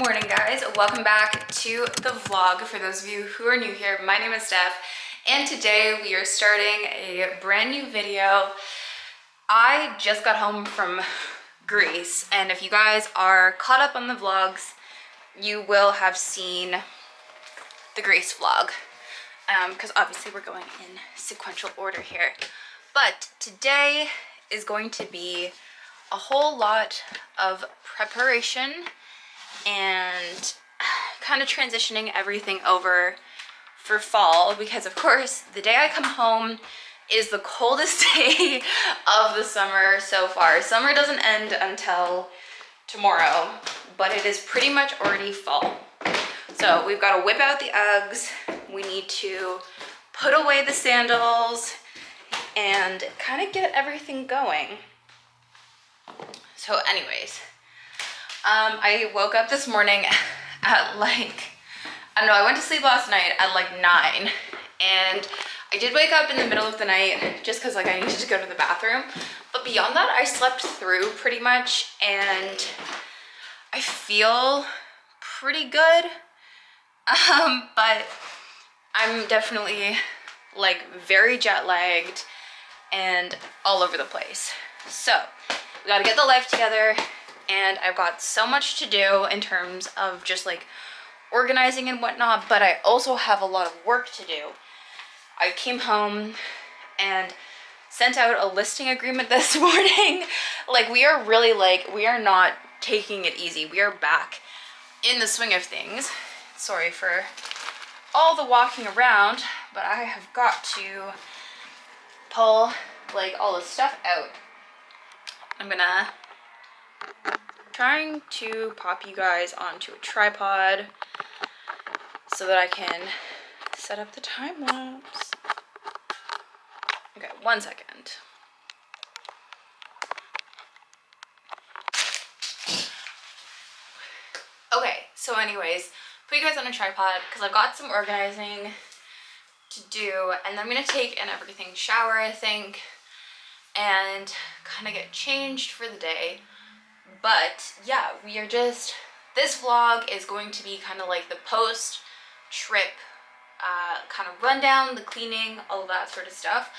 morning, guys. Welcome back to the vlog. For those of you who are new here, my name is Djerf, and today we are starting a brand new video. I just got home from Greece, and if you guys are caught up on the vlogs, you will have seen the Greece vlog, because obviously we're going in sequential order here. But today is going to be a whole lot of preparation and kind of transitioning everything over for fall, because of course the day I come home is the coldest day of the summer so far. Summer doesn't end until tomorrow, but it is pretty much already fall. So we've got to whip out the Uggs, we need to put away the sandals and kind of get everything going. So anyways, I woke up this morning at like, I don't know, I went to sleep last night at like 9, and I did wake up in the middle of the night just because like I needed to go to the bathroom. But beyond that, I slept through pretty much, and I feel pretty good. But I'm definitely like very jet lagged and all over the place. So we gotta get the life together, and I've got so much to do in terms of just like organizing and whatnot, but I also have a lot of work to do. I came home and sent out a listing agreement this morning. Like we are really like, we are not taking it easy. We are back in the swing of things. Sorry for all the walking around, but I have got to pull like all the stuff out. I'm trying to pop you guys onto a tripod so that I can set up the time lapse. Okay, 1 second. Okay, so anyways, put you guys on a tripod because I've got some organizing to do, and then I'm gonna take an everything shower, I think, and kind of get changed for the day. But yeah, we are just, this vlog is going to be kind of like the post trip kind of rundown, the cleaning, all of that sort of stuff.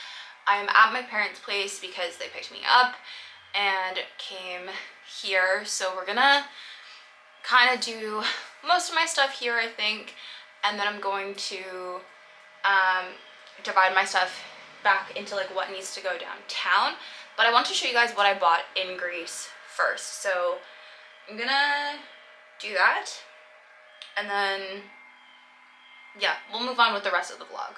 I'm at my parents' place because they picked me up and came here, so we're gonna kind of do most of my stuff here, I think, and then I'm going to divide my stuff back into like what needs to go downtown. But I want to show you guys what I bought in Greece first, so I'm gonna do that, and then yeah, we'll move on with the rest of the vlog.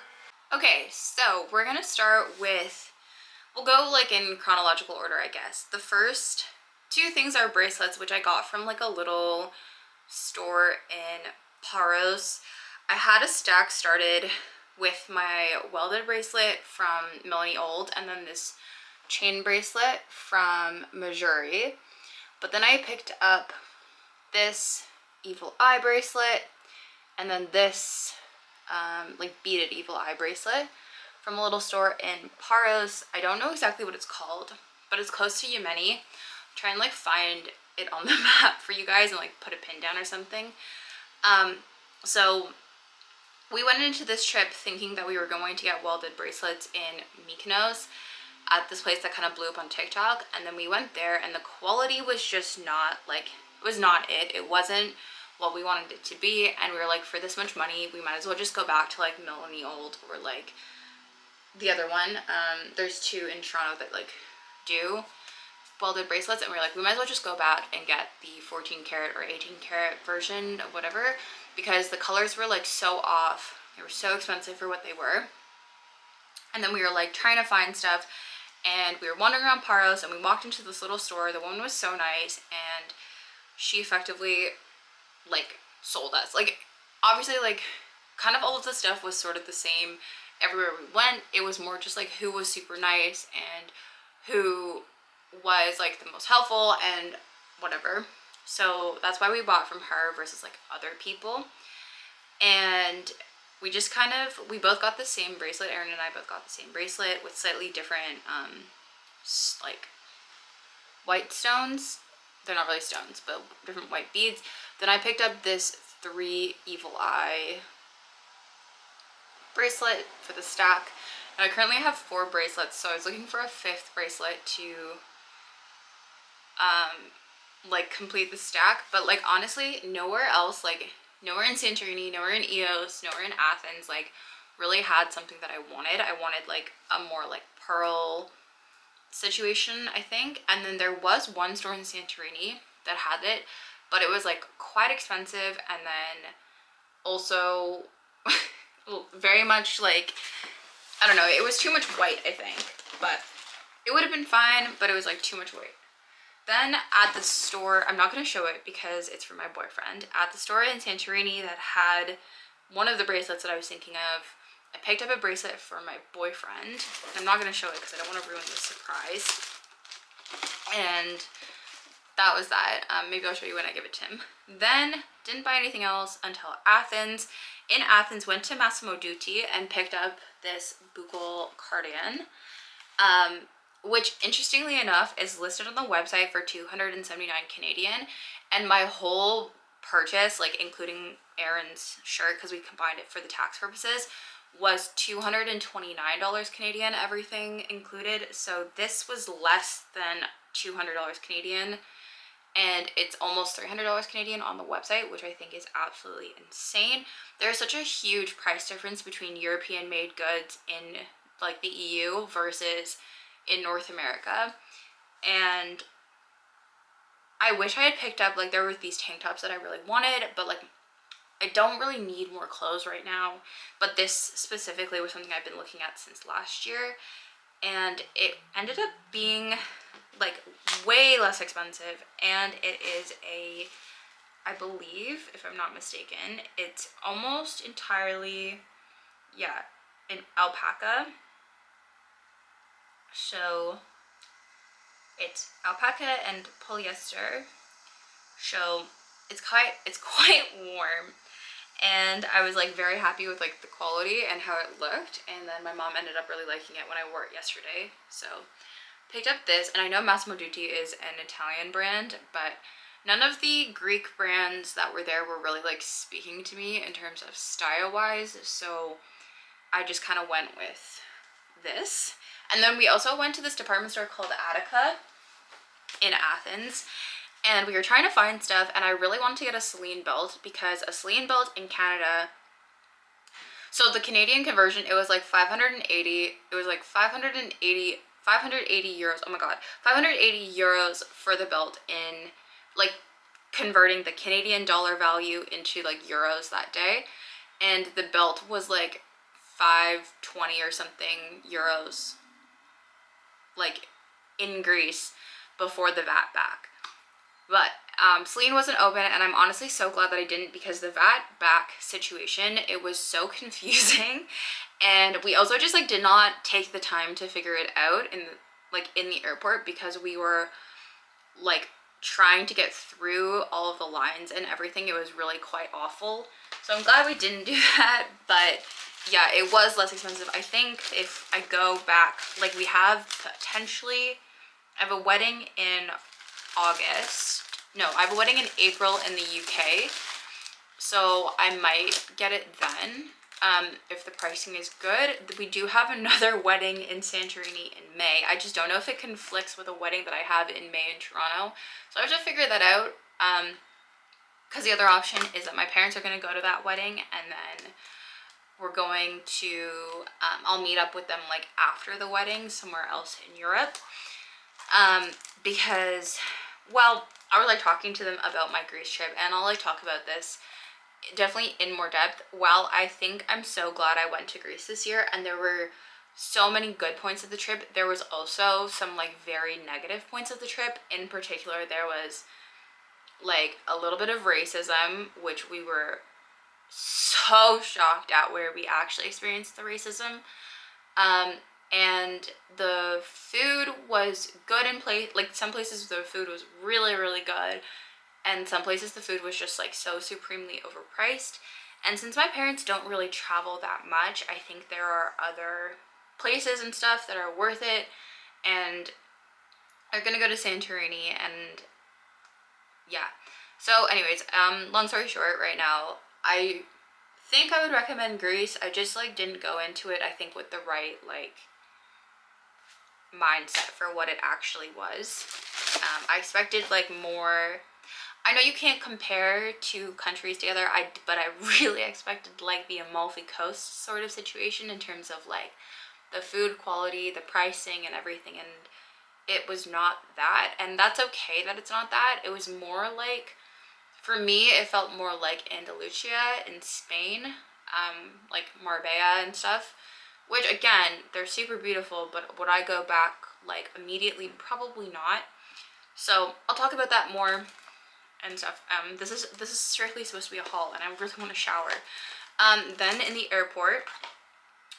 Okay, so we're gonna start with, we'll go like in chronological order, I guess. The first two things are bracelets, which I got from like a little store in Paros. I had a stack started with my welded bracelet from Melanie Old, and then this chain bracelet from Missouri. But then I picked up this evil eye bracelet, and then this like beaded evil eye bracelet from a little store in Paros. I don't know exactly what it's called, but it's close to Yemeni. Try and like find it on the map for you guys and like put a pin down or something. So we went into this trip thinking that we were going to get welded bracelets in Mykonos at this place that kind of blew up on TikTok, and then we went there and the quality was just not like, it was not it. It wasn't what we wanted it to be, and we were like, for this much money we might as well just go back to like Melanie Old or like the other one. There's two in Toronto that like do welded bracelets, and we were like, we might as well just go back and get the 14 karat or 18 karat version of whatever, because the colors were like so off. They were so expensive for what they were. And then we were like trying to find stuff, and we were wandering around Paros, and we walked into this little store. The woman was so nice, and she effectively like sold us. Like obviously like kind of all of the stuff was sort of the same everywhere we went. It was more just like who was super nice and who was like the most helpful and whatever. So that's why we bought from her versus like other people. And we just kind of, we both got the same bracelet. Erin and I both got the same bracelet with slightly different like white stones they're not really stones, but different white beads. Then I picked up this 3 evil eye bracelet for the stack. And I currently have 4 bracelets, so I was looking for a 5th bracelet to like complete the stack. But like honestly, nowhere else, like nowhere in Santorini, nowhere in Eos, nowhere in Athens, like really had something that I wanted. I wanted like a more like pearl situation, I think. And then there was one store in Santorini that had it, but it was like quite expensive, and then also very much like, I don't know, it was too much white, I think, but it would have been fine, but it was like too much white. Then at the store, I'm not going to show it because it's for my boyfriend, at the store in Santorini that had one of the bracelets that I was thinking of, I picked up a bracelet for my boyfriend. I'm not going to show it because I don't want to ruin the surprise. And that was that. Maybe I'll show you when I give it to him. Then didn't buy anything else until Athens. In Athens, went to Massimo Dutti and picked up this buccal cardigan, which interestingly enough is listed on the website for 279 Canadian. And my whole purchase, like including Aaron's shirt, because we combined it for the tax purposes, was $229 Canadian, everything included. So this was less than $200 Canadian, and it's almost $300 Canadian on the website, which I think is absolutely insane. There's such a huge price difference between European made goods in like the EU versus in North America. And I wish I had picked up, like there were these tank tops that I really wanted, but like I don't really need more clothes right now. But this specifically was something I've been looking at since last year, and it ended up being like way less expensive. And it is a, I believe, if I'm not mistaken, it's almost entirely, yeah, an alpaca. So it's alpaca and polyester. So it's quite warm, and I was like very happy with like the quality and how it looked. And then my mom ended up really liking it when I wore it yesterday, so picked up this. And I know Massimo Dutti is an Italian brand, but none of the Greek brands that were there were really like speaking to me in terms of style wise, so I just kind of went with this. And then we also went to this department store called Attica in Athens, and we were trying to find stuff, and I really wanted to get a Celine belt, because a Celine belt in Canada, so the Canadian conversion, it was like 580 euros, oh my god, 580 euros for the belt, in like converting the Canadian dollar value into like euros that day. And the belt was like 520 or something euros, like in Greece, before the VAT back. But Celine wasn't open, and I'm honestly so glad that I didn't, because the VAT back situation, it was so confusing. And we also just like did not take the time to figure it out in the airport, because we were like trying to get through all of the lines and everything. It was really quite awful, so I'm glad we didn't do that. But yeah, it was less expensive. I think if I go back, like we have potentially, I have a wedding in August. No, I have a wedding in April in the UK, so I might get it then, if the pricing is good. We do have another wedding in Santorini in May. I just don't know if it conflicts with a wedding that I have in May in Toronto, so I have to figure that out, because the other option is that my parents are going to go to that wedding, and then we're going to, I'll meet up with them like after the wedding somewhere else in Europe, because, well, I was like talking to them about my Greece trip, and I'll like talk about this definitely in more depth. While I think I'm so glad I went to Greece this year, and there were so many good points of the trip, there was also some like very negative points of the trip. In particular, there was like a little bit of racism, which we were so shocked at, where we actually experienced the racism. And the food was good in place, like some places the food was really, really good, and some places the food was just like so supremely overpriced. And since my parents don't really travel that much, I think there are other places and stuff that are worth it, and are gonna go to Santorini, and yeah. So anyways, long story short, right now, I think I would recommend Greece. I just like didn't go into it, I think, with the right like mindset for what it actually was. I expected like more. I know you can't compare two countries together, but I really expected like the Amalfi Coast sort of situation in terms of like the food quality, the pricing and everything, and it was not that. And that's okay that it's not that. It was more like, for me, it felt more like Andalusia in Spain, like Marbella and stuff, which again, they're super beautiful, but would I go back like immediately? Probably not. So I'll talk about that more and stuff. This is strictly supposed to be a haul, and I really want to shower. Then in the airport,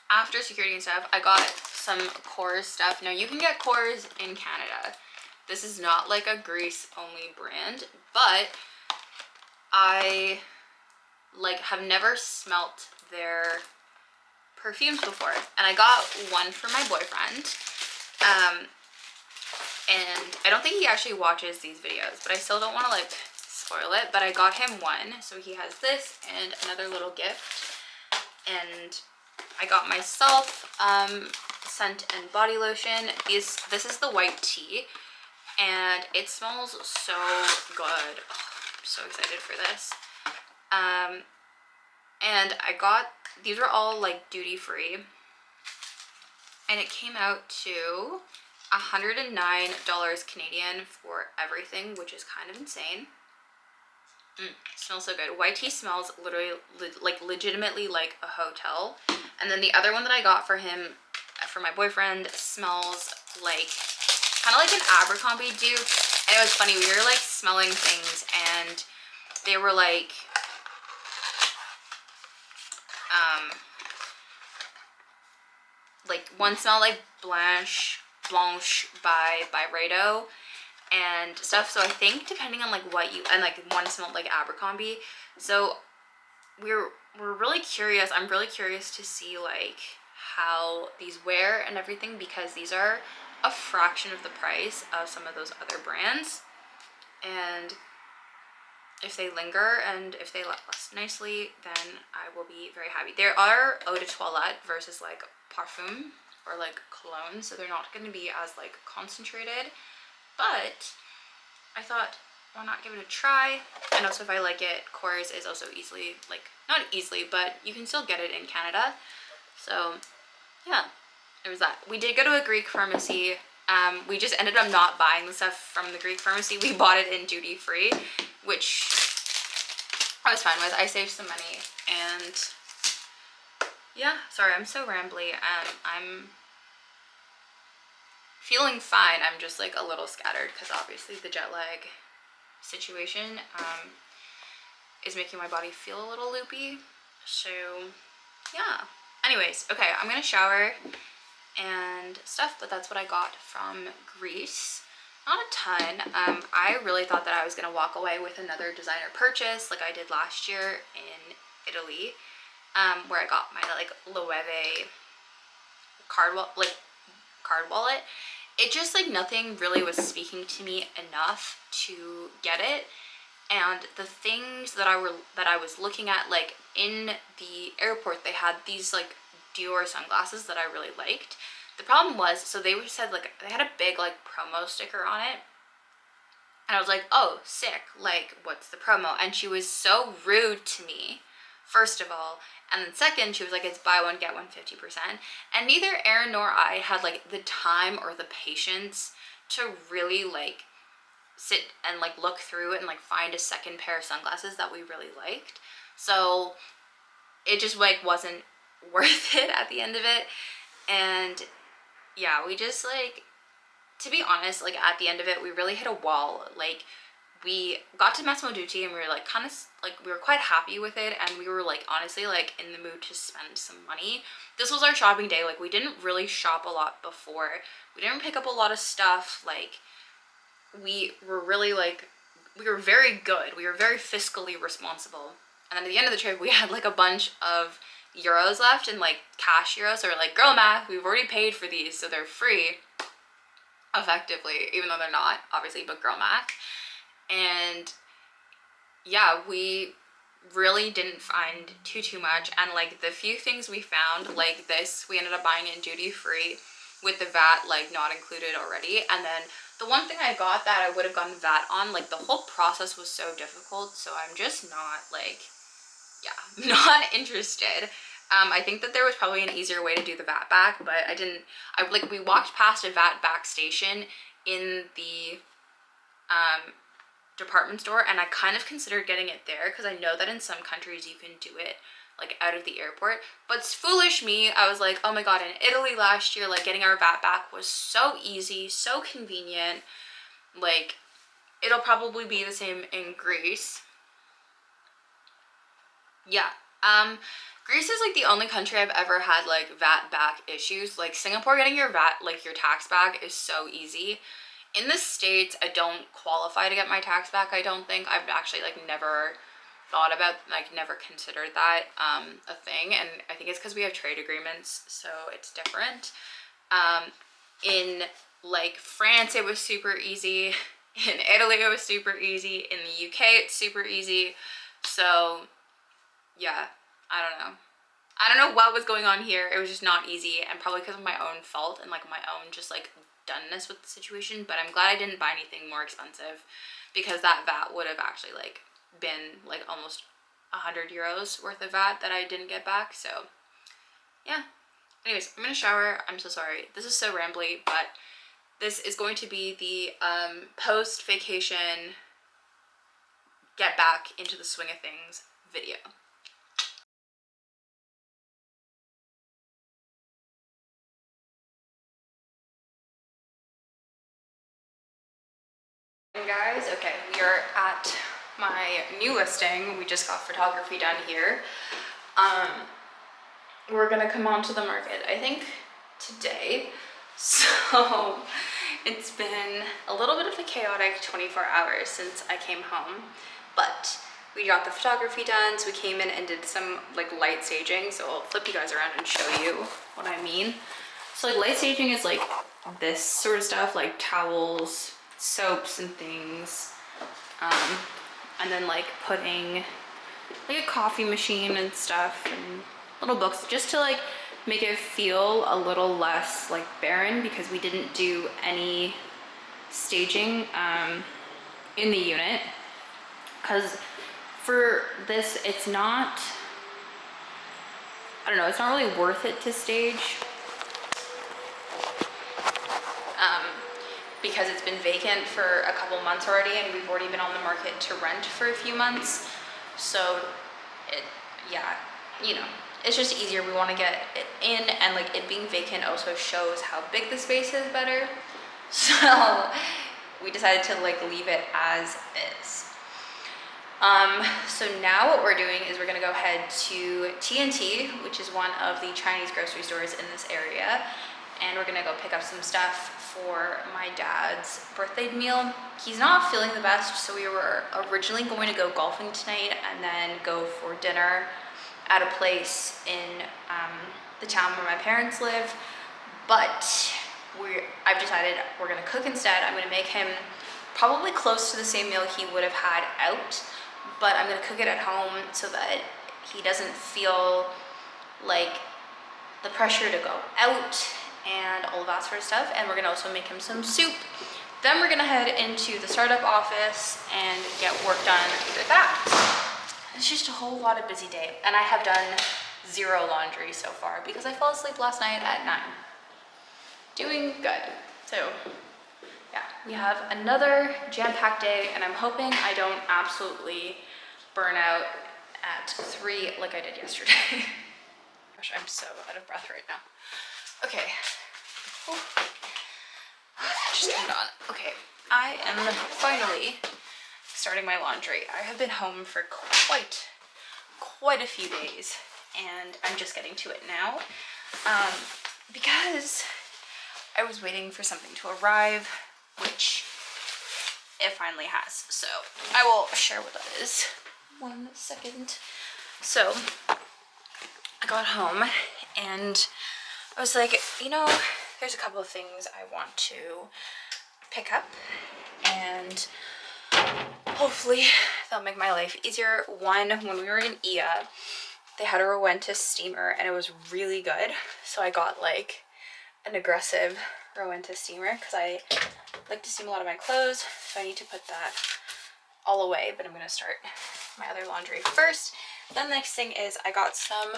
after security and stuff, I got some Kors stuff. Now you can get Kors in Canada. This is not like a Greece only brand, but I like have never smelt their perfumes before, and I got one for my boyfriend. And I don't think he actually watches these videos, but I still don't want to like spoil it, but I got him one, so he has this and another little gift. And I got myself scent and body lotion. This is the white tea, and it smells so good. Oh, I'm so excited for this. And I got, these are all like duty free, and it came out to $109 Canadian for everything, which is kind of insane. Smells so good. White tea smells literally like legitimately like a hotel. And then the other one that I got for him, for my boyfriend, smells like kind of like an Abercrombie dupe. And it was funny, we were like smelling things, and they were like one smelled like Blanche by Rado and stuff. So I think depending on like what you, and like one smelled like Abercrombie. So we're really curious. I'm really curious to see like how these wear and everything, because these are a fraction of the price of some of those other brands. And if they linger and if they last nicely, then I will be very happy. There are eau de toilette versus like parfum or like cologne, so they're not going to be as like concentrated, but I thought, why not give it a try? And also, if I like it, Kors is also easily, like, not easily, but you can still get it in Canada. So yeah, there was that. We did go to a Greek pharmacy. We just ended up not buying the stuff from the Greek pharmacy. We bought it in duty free, which I was fine with. I saved some money. And yeah, sorry, I'm so rambly. I'm feeling fine. I'm just like a little scattered because obviously the jet lag situation is making my body feel a little loopy. So yeah, anyways, okay, I'm gonna shower and stuff, but that's what I got from Greece. Not a ton. I really thought that I was gonna walk away with another designer purchase like I did last year in Italy, where I got my like Loewe card wallet. It just like nothing really was speaking to me enough to get it. And the things that I was looking at, like in the airport, they had these like Dior sunglasses that I really liked. The problem was, so they said like they had a big like promo sticker on it, and I was like, oh, sick, like what's the promo? And she was so rude to me, first of all, and then second, she was like, it's buy one get one 50%. And neither Erin nor I had like the time or the patience to really like sit and like look through it and like find a second pair of sunglasses that we really liked. So it just like wasn't worth it at the end of it. And yeah, we just like, to be honest, like at the end of it, we really hit a wall. Like we got to Massimo Dutti and we were like kind of like, we were quite happy with it, and we were like honestly like in the mood to spend some money. This was our shopping day. Like we didn't really shop a lot before. We didn't pick up a lot of stuff. Like we were really like, we were very good. We were very fiscally responsible. And then at the end of the trip, we had like a bunch of euros left and like cash euros. So we're like, girl math, we've already paid for these, so they're free effectively, even though they're not, obviously, but girl math. And yeah, we really didn't find too much, and like the few things we found, like this, we ended up buying in duty free with the VAT like not included already. And then the one thing I got that I would have gotten VAT on, like the whole process was so difficult, so I'm just not like, yeah, not interested. I think that there was probably an easier way to do the VAT back, but we walked past a VAT back station in the department store, and I kind of considered getting it there because I know that in some countries you can do it like out of the airport. But it's foolish me, I was like, oh my god, in Italy last year, like getting our VAT back was so easy, so convenient. Like it'll probably be the same in Greece. Yeah, Greece is like the only country I've ever had like VAT back issues. Like Singapore, getting your VAT, like your tax back, is so easy. In the States, I don't qualify to get my tax back, I don't think. I've actually like never thought about, like never considered that a thing, and I think it's because we have trade agreements, so it's different. In like France, it was super easy. In Italy, it was super easy. In the UK, it's super easy. So yeah, I don't know what was going on here. It was just not easy, and probably because of my own fault and like my own just like doneness with the situation. But I'm glad I didn't buy anything more expensive, because that VAT would have actually like been like almost 100 euros worth of VAT that I didn't get back. So yeah, anyways, I'm gonna shower. I'm so sorry, this is so rambly, but this is going to be the post vacation get back into the swing of things video. Guys, okay, we are at my new listing. We just got photography done here. We're gonna come onto the market, I think, today. So it's been a little bit of a chaotic 24 hours since I came home, but we got the photography done. So we came in and did some like light staging. So I'll flip you guys around and show you what I mean. So like light staging is like this sort of stuff, like towels, soaps and things, and then like putting like a coffee machine and stuff and little books, just to like make it feel a little less like barren, because we didn't do any staging in the unit, because for this it's not, I don't know, it's not really worth it to stage, because it's been vacant for a couple months already, and we've already been on the market to rent for a few months. So it, yeah, you know, it's just easier. We want to get it in, and like it being vacant also shows how big the space is better. So we decided to like leave it as is. So now what we're doing is we're gonna go ahead to T&T, which is one of the Chinese grocery stores in this area, and we're gonna go pick up some stuff for my dad's birthday meal. He's not feeling the best, so we were originally going to go golfing tonight and then go for dinner at a place in the town where my parents live, but I've decided we're gonna cook instead. I'm gonna make him probably close to the same meal he would have had out, but I'm gonna cook it at home so that he doesn't feel like the pressure to go out and all of that sort of stuff. And we're gonna also make him some soup. Then we're gonna head into the startup office and get work done with that. It's just a whole lot of busy day, and I have done 0 laundry so far because I fell asleep last night at 9. Doing good. So yeah, we have another jam-packed day, and I'm hoping I don't absolutely burn out at 3 like I did yesterday. Gosh, I'm so out of breath right now. Okay. Ooh. Just turned on. Okay, I am finally starting my laundry. I have been home for quite a few days, and I'm just getting to it now, because I was waiting for something to arrive, which it finally has. So I will share what that is. 1 second. So I got home and I was like, you know, there's a couple of things I want to pick up, and hopefully that'll make my life easier. One, when we were in Ia, they had a Rowenta steamer and it was really good. So I got like an aggressive Rowenta steamer because I like to steam a lot of my clothes. So I need to put that all away, but I'm gonna start my other laundry first. Then the next thing is I got some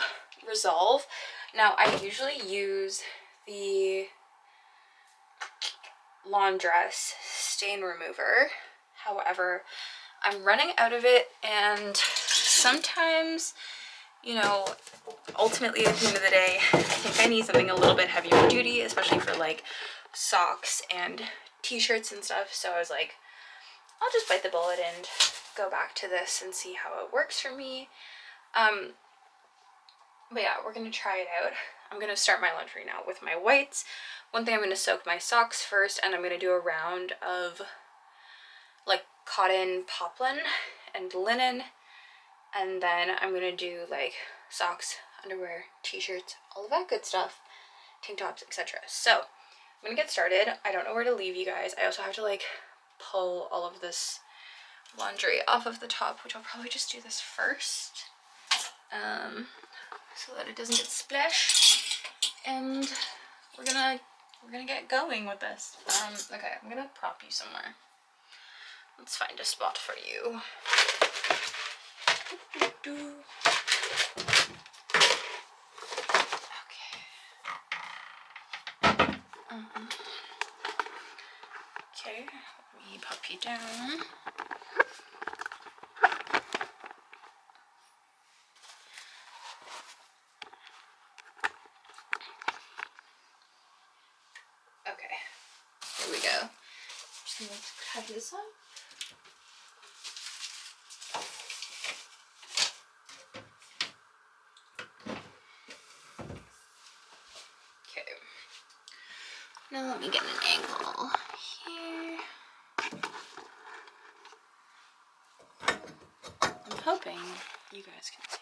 Resolve. Now I usually use the Laundress stain remover. However, I'm running out of it, and sometimes, you know, ultimately at the end of the day, I think I need something a little bit heavier duty, especially for like socks and t-shirts and stuff. So I was like, I'll just bite the bullet and go back to this and see how it works for me. But yeah, we're gonna try it out. I'm gonna start my laundry now with my whites. One thing, I'm gonna soak my socks first, and I'm gonna do a round of like cotton poplin and linen, and then I'm gonna do like socks, underwear, t-shirts, all of that good stuff, tank tops, etc. So I'm gonna get started. I don't know where to leave you guys. I also have to like pull all of this laundry off of the top, which I'll probably just do this first, so that it doesn't get splashed. And we're gonna get going with this. Okay, I'm gonna prop you somewhere. Let's find a spot for you. Okay. Okay, let me pop you down. Okay, here we go. Just gonna cover this up. Okay. Now let me get an angle here. I'm hoping you guys can